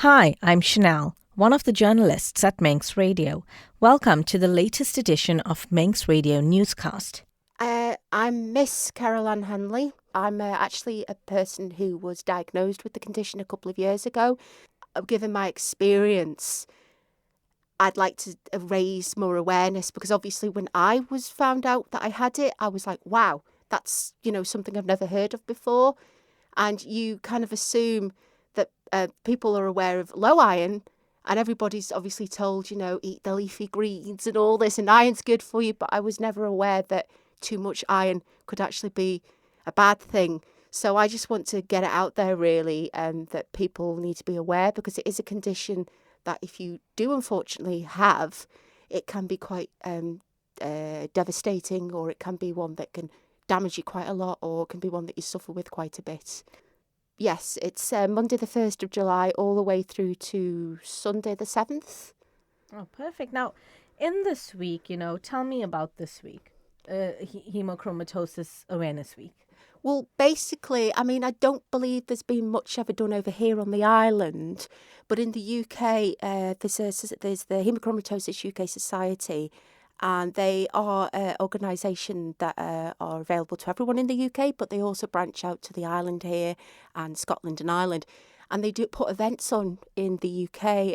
Hi, I'm Chanel, one of the journalists at Manx Radio. Welcome to the latest edition of Manx Radio Newscast. I'm Miss Carolanne Hanley. I'm actually a person who was diagnosed with the condition a couple of years ago. Given my experience, I'd like to raise more awareness because obviously when I was found out that I had it, I was like, wow, that's, something I've never heard of before. And you kind of assume that people are aware of low iron, and everybody's obviously told, eat the leafy greens and all this, and iron's good for you. But I was never aware that too much iron could actually be a bad thing. So I just want to get it out there, really, that people need to be aware because it is a condition that if you do unfortunately have, it can be quite devastating, or it can be one that can damage you quite a lot, or it can be one that you suffer with quite a bit. Yes, it's Monday the 1st of July all the way through to Sunday the 7th. Oh, perfect. Now, in this week, tell me about this week, Haemochromatosis Awareness Week. Well, basically, I don't believe there's been much ever done over here on the island, but in the UK, there's the Haemochromatosis UK Society, and they are an organisation that are available to everyone in the UK, but they also branch out to the island here and Scotland and Ireland. And they do put events on in the UK,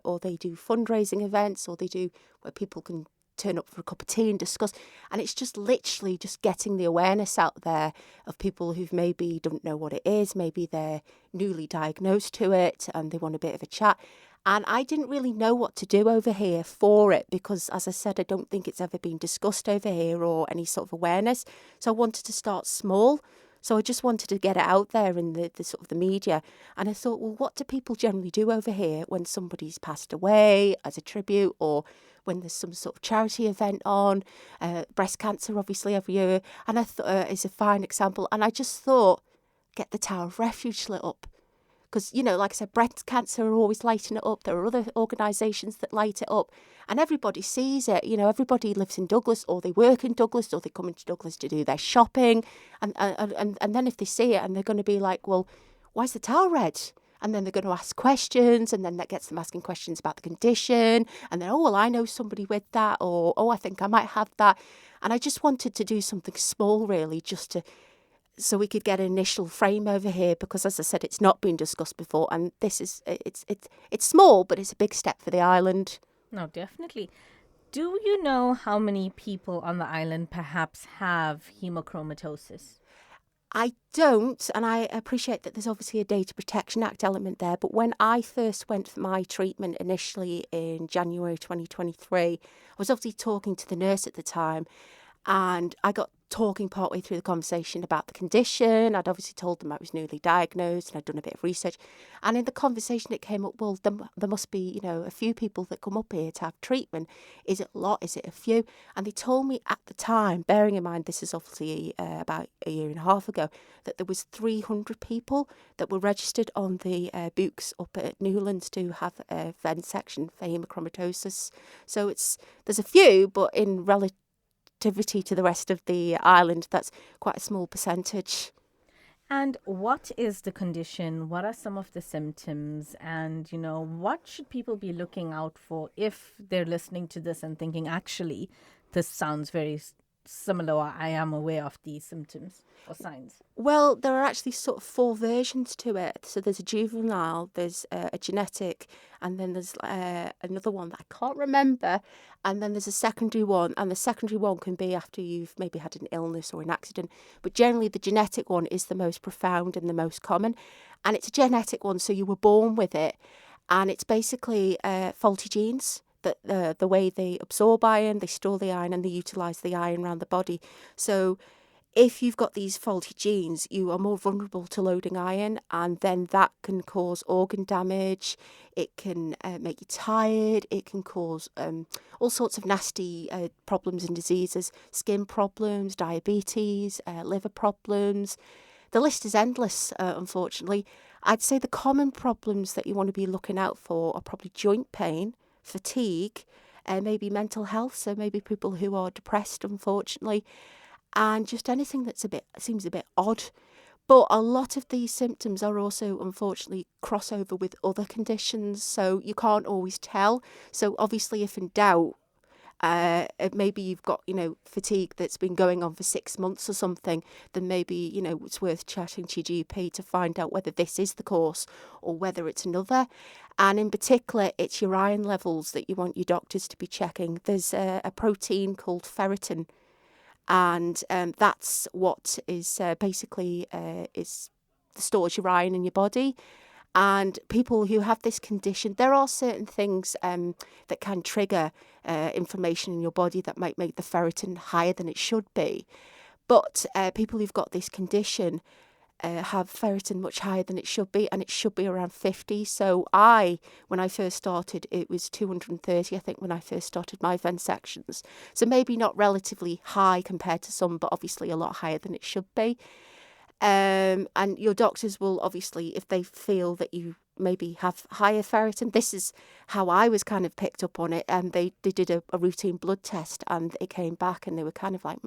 or they do fundraising events, or they do where people can turn up for a cup of tea and discuss. And it's just literally just getting the awareness out there of people who maybe don't know what it is. Maybe they're newly diagnosed to it and they want a bit of a chat. And I didn't really know what to do over here for it because, as I said, I don't think it's ever been discussed over here or any sort of awareness. So I wanted to start small. So I just wanted to get it out there in the sort of the media. And I thought, well, what do people generally do over here when somebody's passed away as a tribute, or when there's some sort of charity event on, breast cancer, obviously, every year. And I thought is a fine example. And I just thought, get the Tower of Refuge lit up. Because, like I said, breast cancer are always lighting it up. There are other organisations that light it up. And everybody sees it. Everybody lives in Douglas, or they work in Douglas, or they come into Douglas to do their shopping. And then if they see it, and they're going to be like, well, why is the tower red? And then they're going to ask questions, and then that gets them asking questions about the condition. And then, oh, well, I know somebody with that, or, oh, I think I might have that. And I just wanted to do something small, really, so we could get an initial frame over here, because, as I said, it's not been discussed before, and this is it's small, but it's a big step for the island. No, definitely. Do you know how many people on the island perhaps have hemochromatosis? I don't, and I appreciate that there's obviously a Data Protection Act element there, but when I first went for my treatment initially in January 2023, I was obviously talking to the nurse at the time, and I got talking partway through the conversation about the condition. I'd obviously told them I was newly diagnosed and I'd done a bit of research. And in the conversation, it came up, well, there must be, a few people that come up here to have treatment. Is it a lot? Is it a few? And they told me at the time, bearing in mind this is obviously about a year and a half ago, that there was 300 people that were registered on the books up at Newlands to have a vent section for haemochromatosis. So there's a few, but in relativity to the rest of the island, that's quite a small percentage. And what is the condition? What are some of the symptoms? And, what should people be looking out for if they're listening to this and thinking, actually, this sounds very similar, or I am aware of these symptoms or signs? Well, there are actually sort of 4 versions to it. So there's a juvenile, there's a genetic, and then there's another one that I can't remember, and then there's a secondary one, and the secondary one can be after you've maybe had an illness or an accident, but generally the genetic one is the most profound and the most common, and it's a genetic one, so you were born with it, and it's basically faulty genes. That the way they absorb iron, they store the iron, and they utilise the iron around the body. So if you've got these faulty genes, you are more vulnerable to loading iron, and then that can cause organ damage. It can make you tired. It can cause all sorts of nasty problems and diseases, skin problems, diabetes, liver problems. The list is endless, unfortunately. I'd say the common problems that you want to be looking out for are probably joint pain, fatigue, maybe mental health, so maybe people who are depressed, unfortunately, and just anything that's seems a bit odd. But a lot of these symptoms are also, unfortunately, crossover with other conditions, so you can't always tell. So obviously, if in doubt, maybe you've got, fatigue that's been going on for 6 months or something, then maybe, it's worth chatting to your GP to find out whether this is the cause or whether it's another. And in particular, it's your iron levels that you want your doctors to be checking. There's a protein called ferritin, and that's what is basically stores your iron in your body. And people who have this condition, there are certain things that can trigger inflammation in your body that might make the ferritin higher than it should be. But people who've got this condition have ferritin much higher than it should be, and it should be around 50. So when I first started, it was 230, I think, when I first started my Venn sections. So maybe not relatively high compared to some, but obviously a lot higher than it should be. And your doctors will obviously, if they feel that you maybe have higher ferritin, this is how I was kind of picked up on it. And they did a routine blood test, and it came back, and they were kind of like,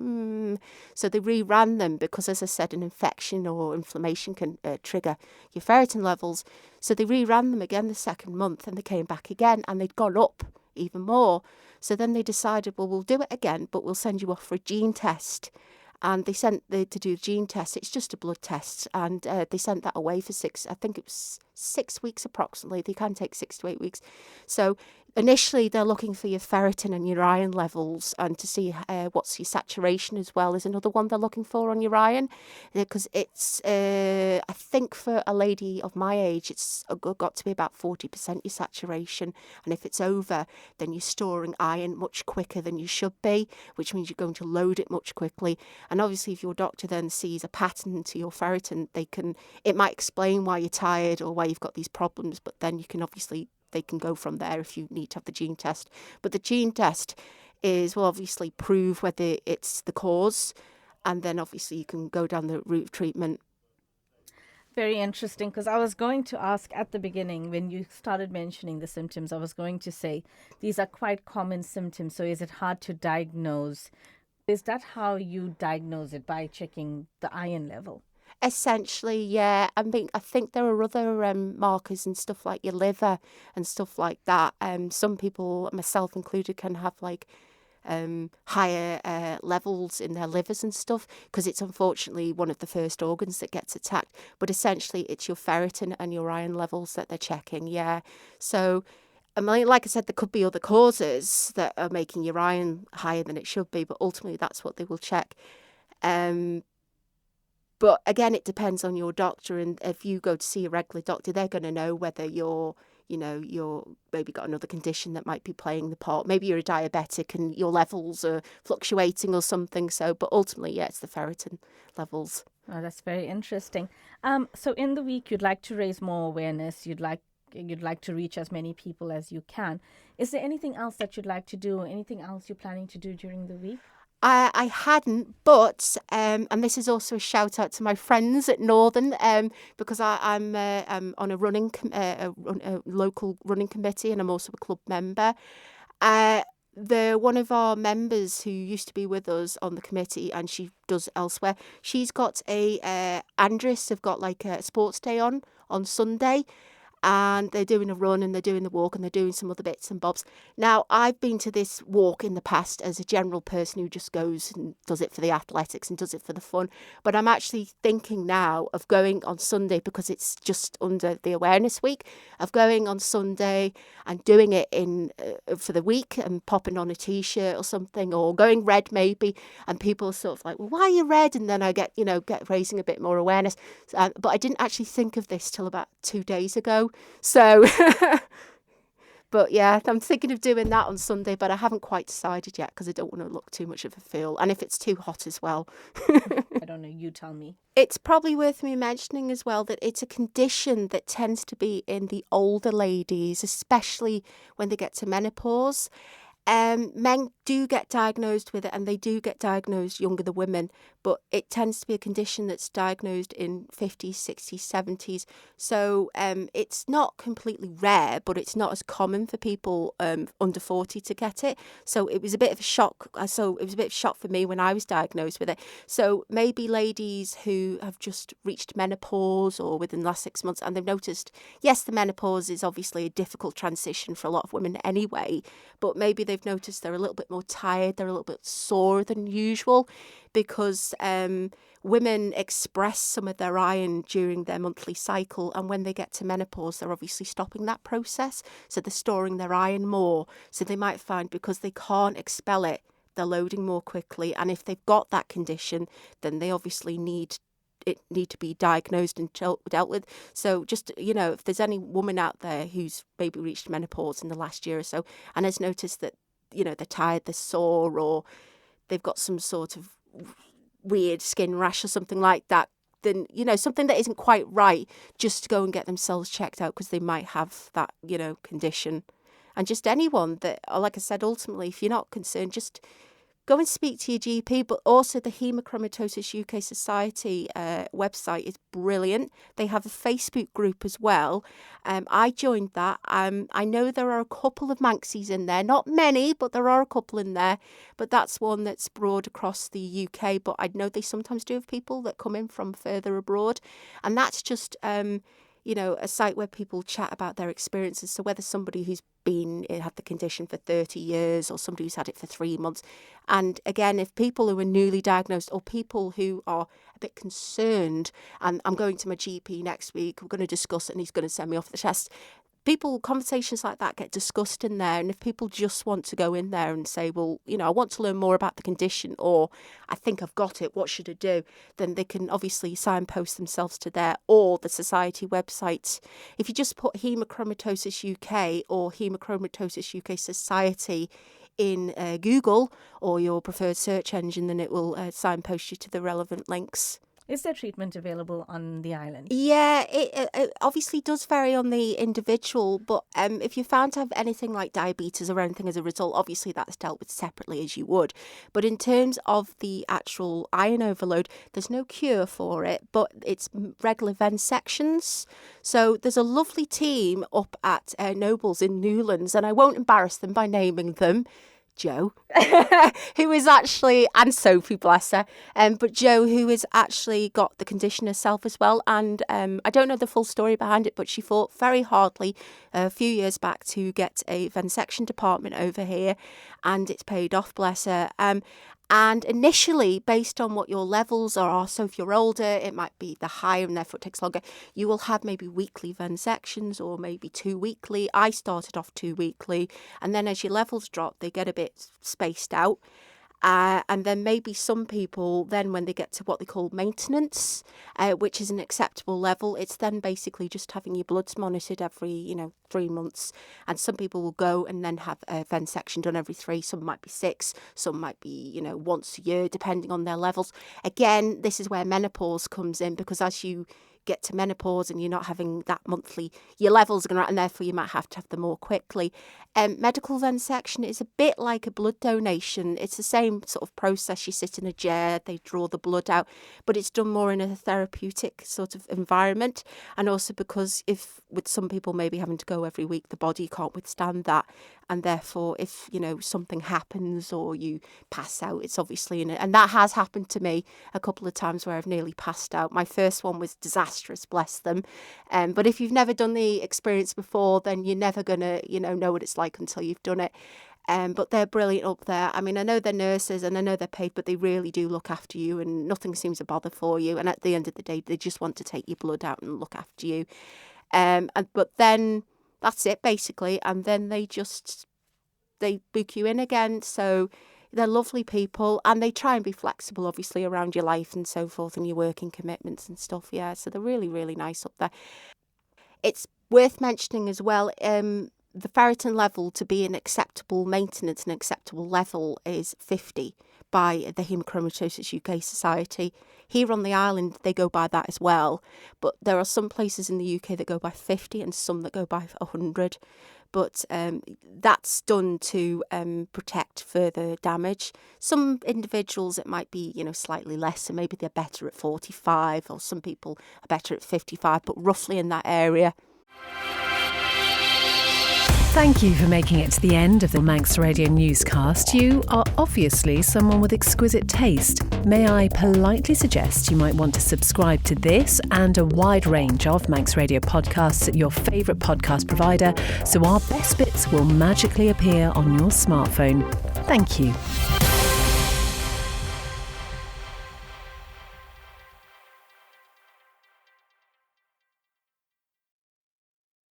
So they reran them because, as I said, an infection or inflammation can trigger your ferritin levels. So they reran them again the second month, and they came back again, and they'd gone up even more. So then they decided, well, we'll do it again, but we'll send you off for a gene test. And they sent to do the gene test. It's just a blood test, and they sent that away for 6 weeks approximately. They can take 6 to 8 weeks. So initially they're looking for your ferritin and your iron levels, and to see what's your saturation as well is another one they're looking for on your iron, because it's I think for a lady of my age it's got to be about 40% your saturation, and if it's over, then you're storing iron much quicker than you should be, which means you're going to load it much quickly. And obviously if your doctor then sees a pattern to your ferritin, it might explain why you're tired or why you've got these problems, but then they can go from there if you need to have the gene test. But the gene test will obviously prove whether it's the cause, and then obviously you can go down the route of treatment. Very interesting, because I was going to ask at the beginning, when you started mentioning the symptoms, I was going to say these are quite common symptoms. So is it hard to diagnose? Is that how you diagnose it, by checking the iron level? Essentially, yeah. I think there are other markers and stuff like your liver and stuff like that. Some people, myself included, can have higher levels in their livers and stuff, because it's unfortunately one of the first organs that gets attacked. But essentially, it's your ferritin and your iron levels that they're checking. Yeah. So, like I said, there could be other causes that are making your iron higher than it should be, but ultimately that's what they will check. But again, it depends on your doctor, and if you go to see a regular doctor, they're going to know whether you're maybe got another condition that might be playing the part. Maybe you're a diabetic and your levels are fluctuating or something. So, but ultimately, yeah, it's the ferritin levels. Oh, that's very interesting. So in the week, you'd like to raise more awareness. You'd like to reach as many people as you can. Is there anything else that you'd like to do, or anything else you're planning to do during the week? I hadn't, but and this is also a shout out to my friends at Northern, because I'm on a local running committee, and I'm also a club member. One of our members who used to be with us on the committee, and she does elsewhere, she's got Andres have got like a sports day on Sunday. And they're doing a run, and they're doing the walk, and they're doing some other bits and bobs. Now, I've been to this walk in the past as a general person who just goes and does it for the athletics and does it for the fun. But I'm actually thinking now of going on Sunday, because it's just under the awareness week, of going on Sunday and doing it for the week, and popping on a T-shirt or something, or going red maybe. And people are sort of like, well, why are you red? And then I get raising a bit more awareness. But I didn't actually think of this till about 2 days ago. So, but yeah, I'm thinking of doing that on Sunday, but I haven't quite decided yet, because I don't want to look too much of a fool. And if it's too hot as well. I don't know, you tell me. It's probably worth me mentioning as well that it's a condition that tends to be in the older ladies, especially when they get to menopause. Men do get diagnosed with it, and they do get diagnosed younger than women, but it tends to be a condition that's diagnosed in 50s, 60s, 70s. So it's not completely rare, but it's not as common for people under 40 to get it. So it was a bit of a shock. So it was a bit of a shock for me when I was diagnosed with it. So maybe ladies who have just reached menopause or within the last 6 months, and they've noticed, yes, the menopause is obviously a difficult transition for a lot of women anyway, but maybe they've noticed they're a little bit more tired, they're a little bit sore than usual, because women express some of their iron during their monthly cycle, and when they get to menopause, they're obviously stopping that process, so they're storing their iron more. So they might find, because they can't expel it, they're loading more quickly, and if they've got that condition, then they obviously need to be diagnosed and dealt with. So just, if there's any woman out there who's maybe reached menopause in the last year or so and has noticed that, they're tired, they're sore, or they've got some sort of weird skin rash or something like that, then, something that isn't quite right, just to go and get themselves checked out, because they might have that, condition. And just anyone that, like I said, ultimately, if you're not concerned, just go and speak to your GP. But also the Haemochromatosis UK Society website is brilliant. They have a Facebook group as well. I joined that. I know there are a couple of Manxies in there, not many, but there are a couple in there. But that's one that's broad across the UK. But I know they sometimes do have people that come in from further abroad. And that's just a site where people chat about their experiences. So whether somebody who's had the condition for 30 years or somebody who's had it for 3 months. And again, if people who are newly diagnosed or people who are a bit concerned, and I'm going to my GP next week, we're going to discuss it and he's going to send me off the test. Conversations like that get discussed in there. And if people just want to go in there and say, well, I want to learn more about the condition, or I think I've got it, what should I do? Then they can obviously signpost themselves to there or the society website. If you just put Haemochromatosis UK or Haemochromatosis UK Society in Google or your preferred search engine, then it will signpost you to the relevant links. Is there treatment available on the island? Yeah, it obviously does vary on the individual, but if you found to have anything like diabetes or anything as a result, obviously that's dealt with separately as you would. But in terms of the actual iron overload, there's no cure for it, but it's regular vensections. So there's a lovely team up at Nobles in Newlands, and I won't embarrass them by naming them. Jo, who is actually, and Sophie, bless her, but Jo, who has actually got the condition herself as well. And I don't know the full story behind it, but she fought very hardly a few years back to get a vensection department over here, and it's paid off, bless her. And initially, based on what your levels are, so if you're older, it might be the higher and therefore it takes longer, you will have maybe weekly vensections or maybe 2 weekly. I started off 2 weekly, and then as your levels drop, they get a bit spaced out. And then maybe some people, then when they get to what they call maintenance, which is an acceptable level, it's then basically just having your bloods monitored every, 3 months. And some people will go and then have a vensection done every 3. Some might be 6. Some might be, once a year, depending on their levels. Again, this is where menopause comes in, because as you get to menopause and you're not having that monthly, your levels are going to, and therefore you might have to have them more quickly. Medical vensection is a bit like a blood donation. It's the same sort of process. You sit in a chair, they draw the blood out, but it's done more in a therapeutic sort of environment. And also because if with some people maybe having to go every week, the body can't withstand that. And therefore, if, something happens or you pass out, it's obviously and that has happened to me a couple of times where I've nearly passed out. My first one was disastrous, bless them. But if you've never done the experience before, then you're never going to, know what it's like until you've done it. But they're brilliant up there. I mean, I know they're nurses and I know they're paid, but they really do look after you and nothing seems a bother for you. And at the end of the day, they just want to take your blood out and look after you. But then that's it basically. And then they book you in again. So they're lovely people and they try and be flexible, obviously, around your life and so forth and your working commitments and stuff. Yeah, so they're really, really nice up there. It's worth mentioning as well, the ferritin level to be an acceptable maintenance and acceptable level is 50. by the Haemochromatosis UK Society. Here on the island, they go by that as well. But there are some places in the UK that go by 50 and some that go by 100. But that's done to protect further damage. Some individuals, it might be, slightly less, so maybe they're better at 45, or some people are better at 55, but roughly in that area. Thank you for making it to the end of the Manx Radio newscast. You are obviously someone with exquisite taste. May I politely suggest you might want to subscribe to this and a wide range of Manx Radio podcasts at your favourite podcast provider, so our best bits will magically appear on your smartphone. Thank you.